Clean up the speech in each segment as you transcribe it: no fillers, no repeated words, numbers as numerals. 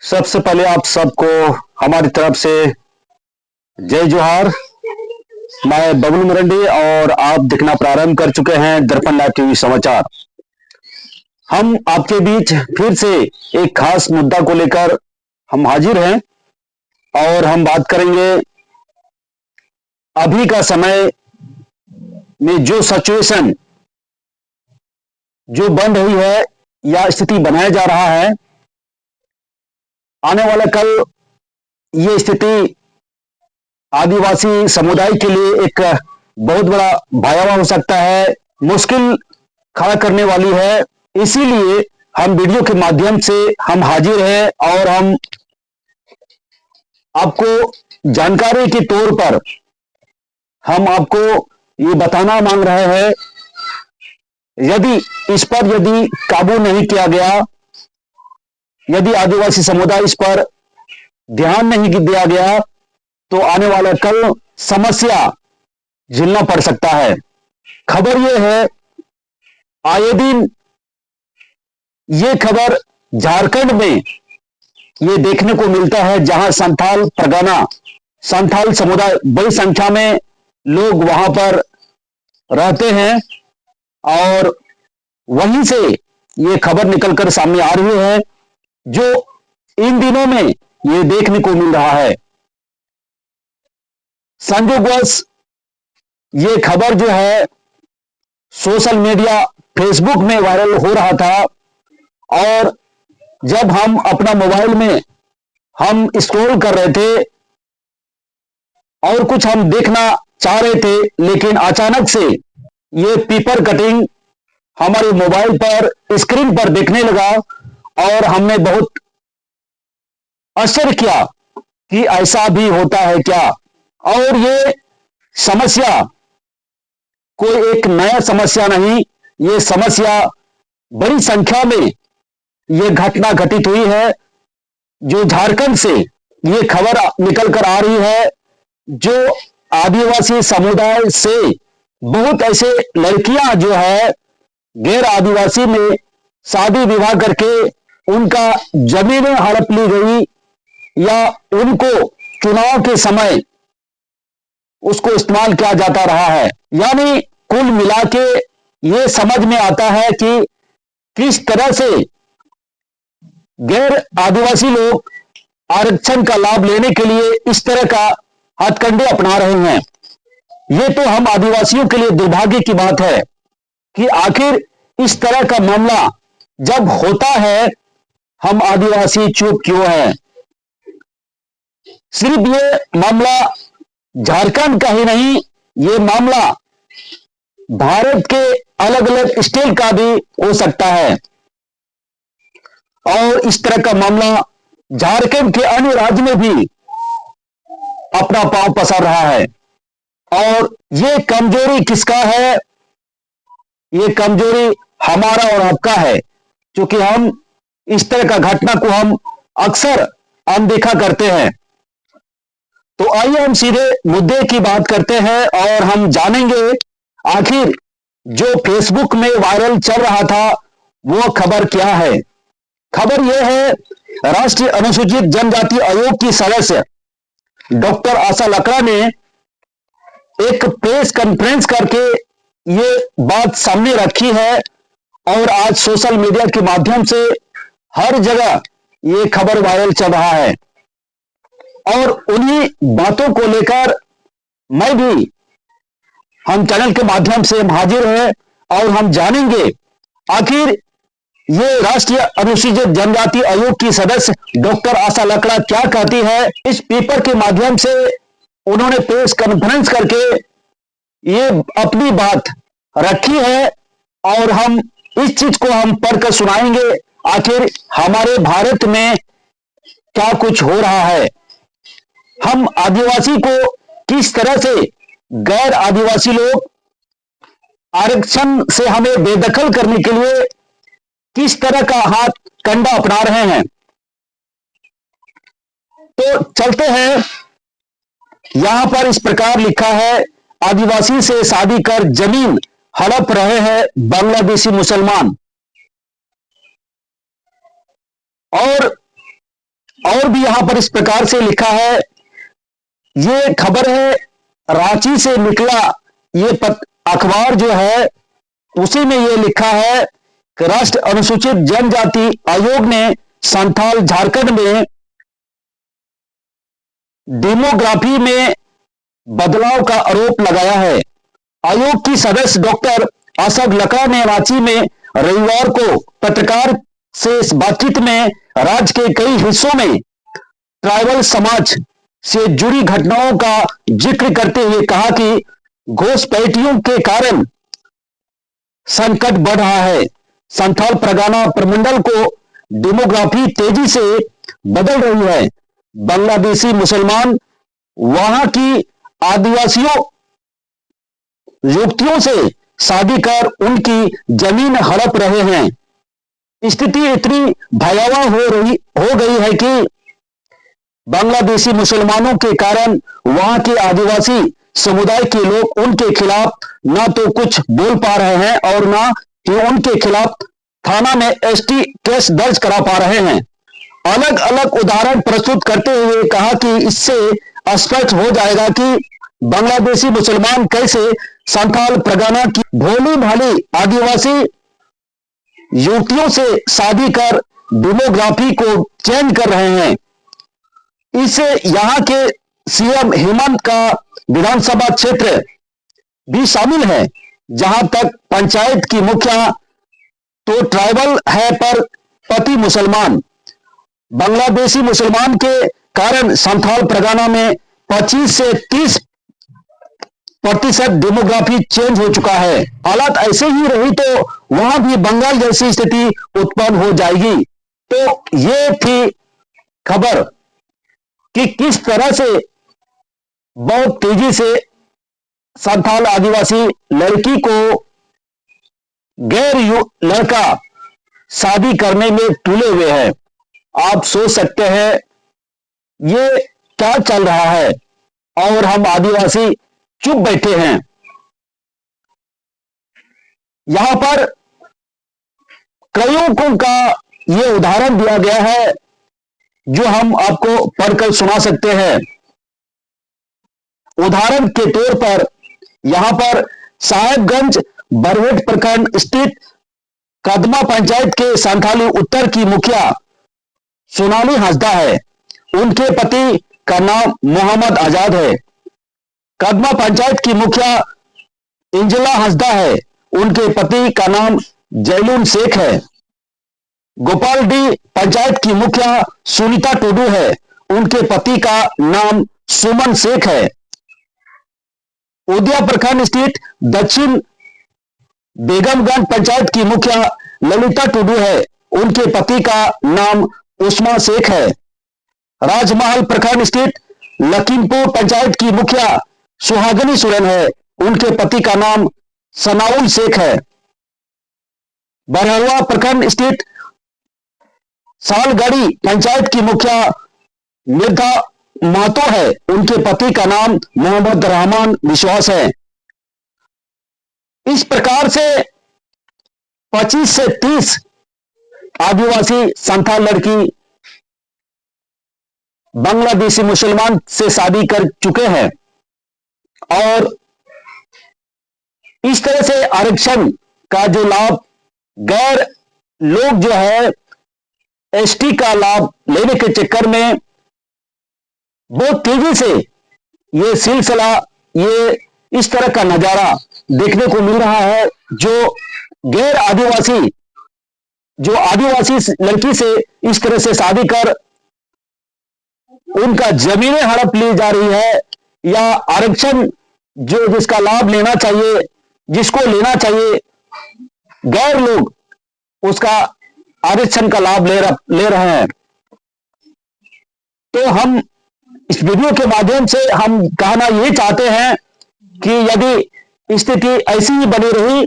सबसे पहले आप सबको हमारी तरफ से जय जोहार। मैं बबलू मरंडी और आप देखना प्रारंभ कर चुके हैं दर्पण लाइव टीवी समाचार। हम आपके बीच फिर से एक खास मुद्दा को लेकर हम हाजिर हैं और हम बात करेंगे अभी का समय में जो सिचुएशन जो बन रही है या स्थिति बनाया जा रहा है, आने वाला कल ये स्थिति आदिवासी समुदाय के लिए एक बहुत बड़ा भयावह हो सकता है, मुश्किल खड़ा करने वाली है। इसीलिए हम वीडियो के माध्यम से हम हाजिर हैं और हम आपको जानकारी के तौर पर हम आपको ये बताना मांग रहे हैं, यदि इस पर यदि काबू नहीं किया गया, यदि आदिवासी समुदाय इस पर ध्यान नहीं दिया गया तो आने वाला कल समस्या झेलना पड़ सकता है। खबर यह है, आए दिन ये खबर झारखंड में ये देखने को मिलता है, जहां संथाल परगना, संथाल समुदाय बड़ी संख्या में लोग वहां पर रहते हैं और वहीं से ये खबर निकलकर सामने आ रही है जो इन दिनों में ये देखने को मिल रहा है। संयोगवश ये खबर जो है सोशल मीडिया फेसबुक में वायरल हो रहा था और जब हम अपना मोबाइल में हम स्क्रॉल कर रहे थे और कुछ हम देखना चाह रहे थे, लेकिन अचानक से ये पेपर कटिंग हमारे मोबाइल पर स्क्रीन पर देखने लगा और हमने बहुत आश्चर्य किया कि ऐसा भी होता है क्या। और ये समस्या कोई एक नया समस्या नहीं, ये समस्या बड़ी संख्या में ये घटना घटित हुई है। जो झारखंड से ये खबर निकल कर आ रही है, जो आदिवासी समुदाय से बहुत ऐसे लड़कियां जो है गैर आदिवासी में शादी विवाह करके उनका जमीनें हड़प ली गई या उनको चुनाव के समय उसको इस्तेमाल किया जाता रहा है। यानी कुल मिला के ये समझ में आता है कि किस तरह से गैर आदिवासी लोग आरक्षण का लाभ लेने के लिए इस तरह का हथकंडे अपना रहे हैं। ये तो हम आदिवासियों के लिए दुर्भाग्य की बात है कि आखिर इस तरह का मामला जब होता है हम आदिवासी चुप क्यों हैं। सिर्फ ये मामला झारखंड का ही नहीं, ये मामला भारत के अलग अलग स्टेट का भी हो सकता है और इस तरह का मामला झारखंड के अन्य राज्य में भी अपना पांव पसार रहा है। और ये कमजोरी किसका है? ये कमजोरी हमारा और आपका है, क्योंकि हम इस तरह का घटना को हम अक्सर अनदेखा करते हैं। तो आइए हम सीधे मुद्दे की बात करते हैं और हम जानेंगे आखिर जो फेसबुक में वायरल चल रहा था वो खबर क्या है। खबर यह है, राष्ट्रीय अनुसूचित जनजाति आयोग की सदस्य डॉक्टर आशा लकड़ा ने एक प्रेस कॉन्फ्रेंस करके ये बात सामने रखी है और आज सोशल मीडिया के माध्यम से हर जगह ये खबर वायरल चल रहा है। और उन्हीं बातों को लेकर मैं भी हम चैनल के माध्यम से हम हाजिर हैं और हम जानेंगे आखिर ये राष्ट्रीय अनुसूचित जनजाति आयोग की सदस्य डॉक्टर आशा लकड़ा क्या कहती है। इस पेपर के माध्यम से उन्होंने प्रेस कॉन्फ्रेंस करके ये अपनी बात रखी है और हम इस चीज को हम पढ़कर सुनाएंगे आखिर हमारे भारत में क्या कुछ हो रहा है। हम आदिवासी को किस तरह से गैर आदिवासी लोग आरक्षण से हमें बेदखल करने के लिए किस तरह का हाथ कंडा अपना रहे हैं। तो चलते हैं, यहां पर इस प्रकार लिखा है, आदिवासी से शादी कर जमीन हड़प रहे हैं बांग्लादेशी मुसलमान। और और भी यहां पर इस प्रकार से लिखा है, ये खबर है रांची से निकला ये अखबार जो है, उसी में ये लिखा है कि राष्ट्र अनुसूचित जनजाति आयोग ने संथाल झारखंड में डेमोग्राफी में बदलाव का आरोप लगाया है। आयोग की सदस्य डॉक्टर आशा लका ने रांची में रविवार को पत्रकार से इस बातचीत में राज्य के कई हिस्सों में ट्राइबल समाज से जुड़ी घटनाओं का जिक्र करते हुए कहा कि घुसपैठियों के कारण संकट बढ़ रहा है। संथाल परगना प्रमंडल को डेमोग्राफी तेजी से बदल रही है। बांग्लादेशी मुसलमान वहां की आदिवासियों युवतियों से शादी कर उनकी जमीन हड़प रहे हैं। स्थिति इतनी भयावह हो गई है कि बांग्लादेशी मुसलमानों के कारण वहां के आदिवासी समुदाय के लोग उनके खिलाफ ना तो कुछ बोल पा रहे हैं और ना ही उनके खिलाफ थाना में एसटी केस दर्ज करा पा रहे हैं। अलग अलग उदाहरण प्रस्तुत करते हुए कहा कि इससे स्पष्ट हो जाएगा कि बांग्लादेशी मुसलमान कैसे संथाल परगना की भोली भाली आदिवासी युवतियों से शादी कर डेमोग्राफी को चेंज कर रहे हैं। इससे यहां के सीएम हेमंत का विधानसभा क्षेत्र भी शामिल है, जहां तक पंचायत की मुखिया तो ट्राइबल है पर पति मुसलमान। बांग्लादेशी मुसलमान के कारण संथाल परगना में 25 से 30% डेमोग्राफी चेंज हो चुका है। हालात ऐसे ही रही तो वहां भी बंगाल जैसी स्थिति उत्पन्न हो जाएगी। तो ये थी खबर कि किस तरह से बहुत तेजी से संथाल आदिवासी लड़की को गैर लड़का शादी करने में तुले हुए हैं। आप सोच सकते हैं ये क्या चल रहा है और हम आदिवासी चुप बैठे हैं। यहां पर कईयों का ये उदाहरण दिया गया है जो हम आपको पढ़कर सुना सकते हैं। उदाहरण के तौर पर यहां पर साहेबगंज बरहेट प्रखंड स्थित कदमा पंचायत के संथाली उत्तर की मुखिया सोनाली हंसदा है। उनके पति का नाम मोहम्मद आजाद है। कदमा पंचायत की मुखिया इंजला हंसदा है। उनके पति का नाम जैलून शेख है। गोपालडी पंचायत की मुखिया सुनीता टुडू है। उनके पति का नाम सुमन शेख है। उदिया प्रखंड स्थित दक्षिण बेगमगंज पंचायत की मुखिया ललिता टुडू है। उनके पति का नाम उस्मा शेख है। राजमहल प्रखंड स्थित लखीमपुर पंचायत की मुखिया सुहागनी सोरेन है। उनके पति का नाम सनाउल शेख है। बरहवा प्रखंड स्थित सालगढ़ी पंचायत की मुखिया मिर्धा महतो है। उनके पति का नाम मोहम्मद रहमान विश्वास है। इस प्रकार से 25 से 30 आदिवासी संथाल लड़की बांग्लादेशी मुसलमान से शादी कर चुके हैं और इस तरह से आरक्षण का जो लाभ गैर लोग जो है एसटी का लाभ लेने के चक्कर में बहुत तेजी से ये सिलसिला ये इस तरह का नजारा देखने को मिल रहा है। जो गैर आदिवासी जो आदिवासी लड़की से इस तरह से शादी कर उनका जमीनें हड़प ली जा रही है या आरक्षण जो जिसका लाभ लेना चाहिए जिसको लेना चाहिए गैर लोग उसका आरक्षण का लाभ ले रहे हैं। तो हम इस वीडियो के माध्यम से हम कहना ये चाहते हैं कि यदि स्थिति ऐसी ही बनी रही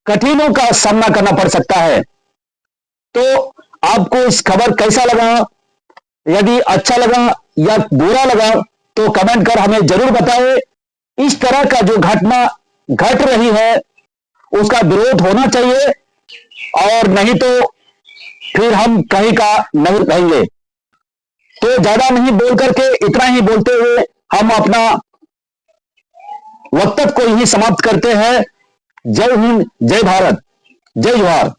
कठिनों का सामना करना पड़ सकता है। तो आपको इस खबर कैसा लगा, यदि अच्छा लगा या बुरा लगा तो कमेंट कर हमें जरूर बताएं। इस तरह का जो घटना घट रही है उसका विरोध होना चाहिए और नहीं तो फिर हम कहीं का नहीं रहेंगे। तो ज्यादा नहीं बोल करके इतना ही बोलते हुए हम अपना वक्तव्य को यही समाप्त करते हैं। जय हिंद, जय भारत, जय जवाहर।